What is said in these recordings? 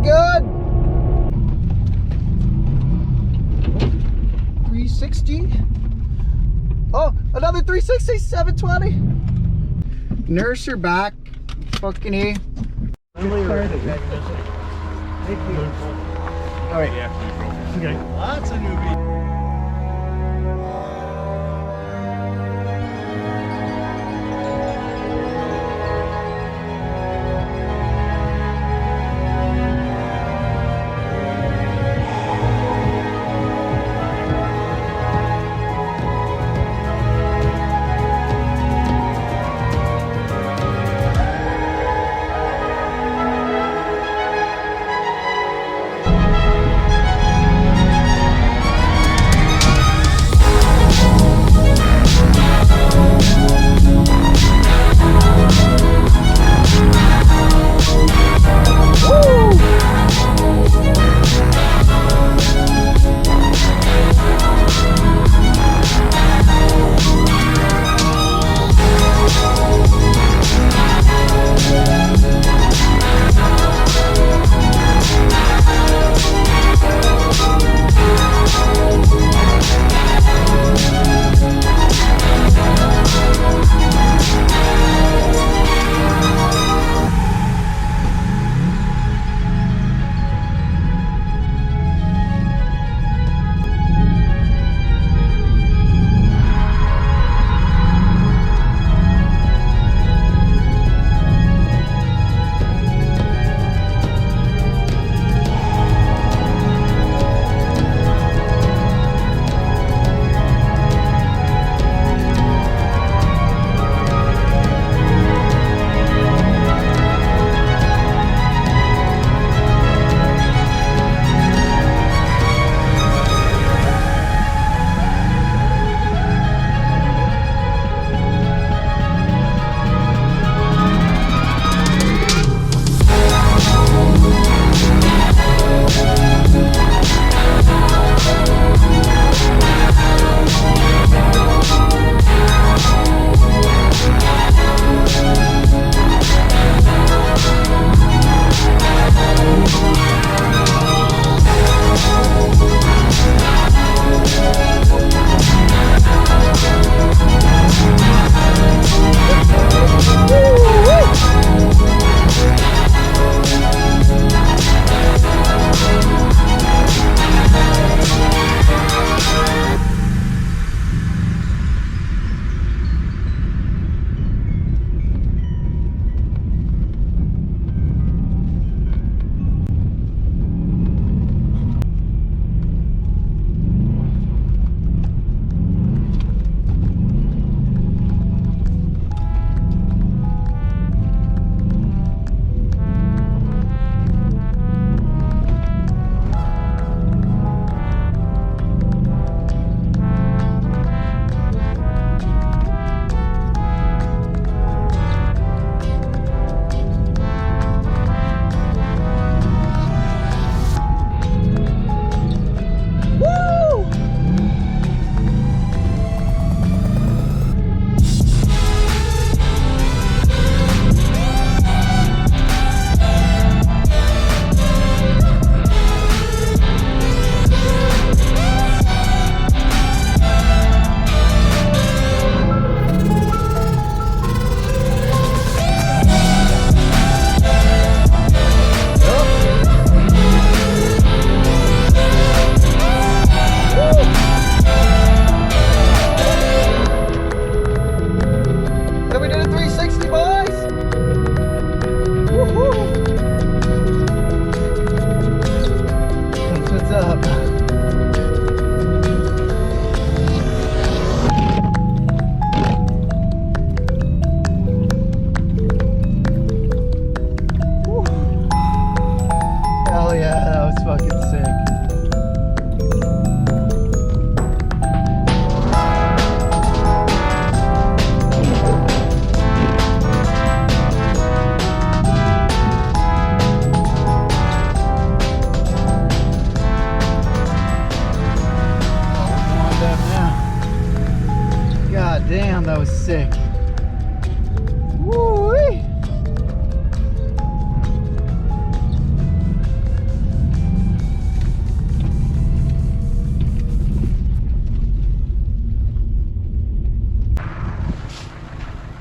good. 360. Oh, another 360, 720. Nurse her back. Fucking A. All right. Yeah. Okay. Lots of newbies. damn, that was sick. Woo-wee.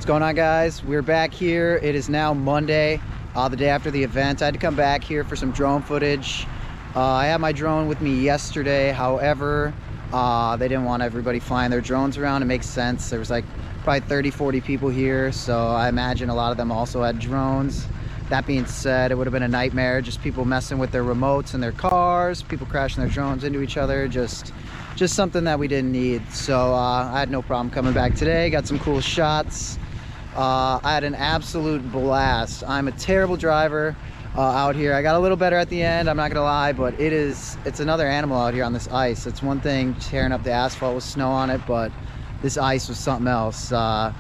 What's going on, guys? We're back here. It is now Monday, the day after the event. I had to come back here for some drone footage. I had my drone with me yesterday. However, they didn't want everybody flying their drones around. It makes sense. There was like probably 30-40 people here, so I imagine a lot of them also had drones. That being said, it would have been a nightmare. Just people messing with their remotes in their cars, people crashing their drones into each other. Just something that we didn't need. So I had no problem coming back today. Got some cool shots. I had an absolute blast. I'm a terrible driver out here. I got a little better at the end, I'm not gonna lie, but it's another animal out here on this ice. It's one thing tearing up the asphalt with snow on it, but this ice was something else. Car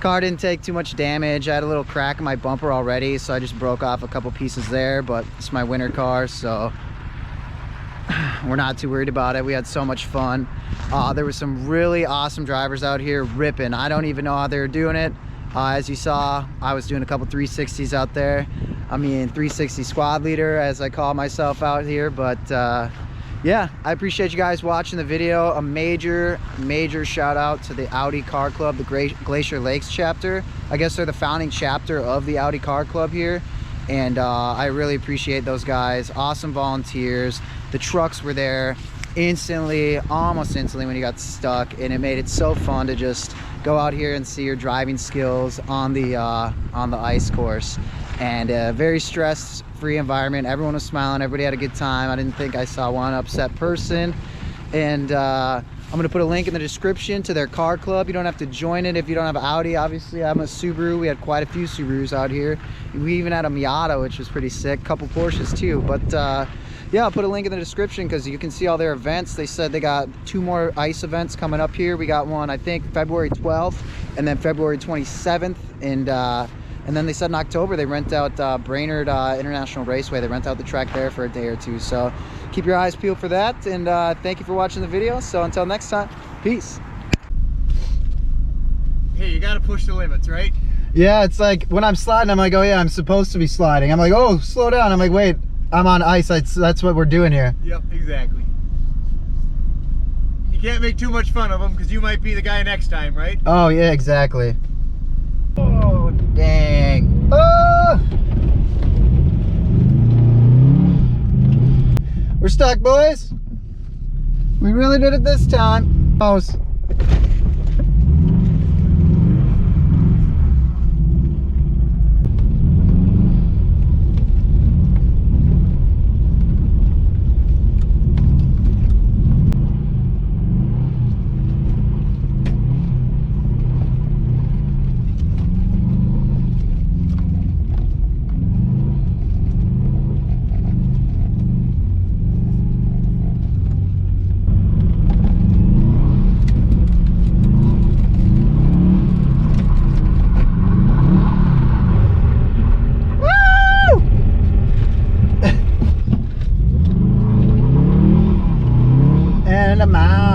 didn't take too much damage. I had a little crack in my bumper already, so I just broke off a couple pieces there, but it's my winter car, so we're not too worried about it. We had so much fun. There were some really awesome drivers out here ripping. I don't even know how they were doing it. As you saw, I was doing a couple 360s out there. I mean, 360 squad leader, as I call myself out here. But yeah, I appreciate you guys watching the video. A major shout out to the Audi Car Club, the Glacier Lakes chapter. I guess they're the founding chapter of the Audi Car Club here. And I really appreciate those guys. Awesome volunteers. The trucks were there instantly, almost instantly when you got stuck, and it made it so fun to just go out here and see your driving skills on the ice course. And a very stress-free environment. Everyone was smiling, everybody had a good time. I didn't think I saw one upset person. And I'm gonna put a link in the description to their car club. You don't have to join it if you don't have Audi. Obviously, I'm a Subaru. We had quite a few Subarus out here. We even had a Miata, which was pretty sick. Couple Porsches too. But yeah, I'll put a link in the description because you can see all their events. They said they got 2 more ice events coming up here. We got one, I think, February 12th and then February 27th. And then they said in October they rent out Brainerd International Raceway. They rent out the track there for a day or two. So keep your eyes peeled for that. And thank you for watching the video. So until next time, peace. Hey, you gotta push the limits, right? Yeah, it's like when I'm sliding, I'm like, oh yeah, I'm supposed to be sliding. I'm like, oh, slow down. I'm like, wait, I'm on ice. That's what we're doing here. Yep, exactly. You can't make too much fun of them because you might be the guy next time, right? Oh yeah, exactly. Oh, dang. Oh! We're stuck, boys. We really did it this time. Almost. And I'm out.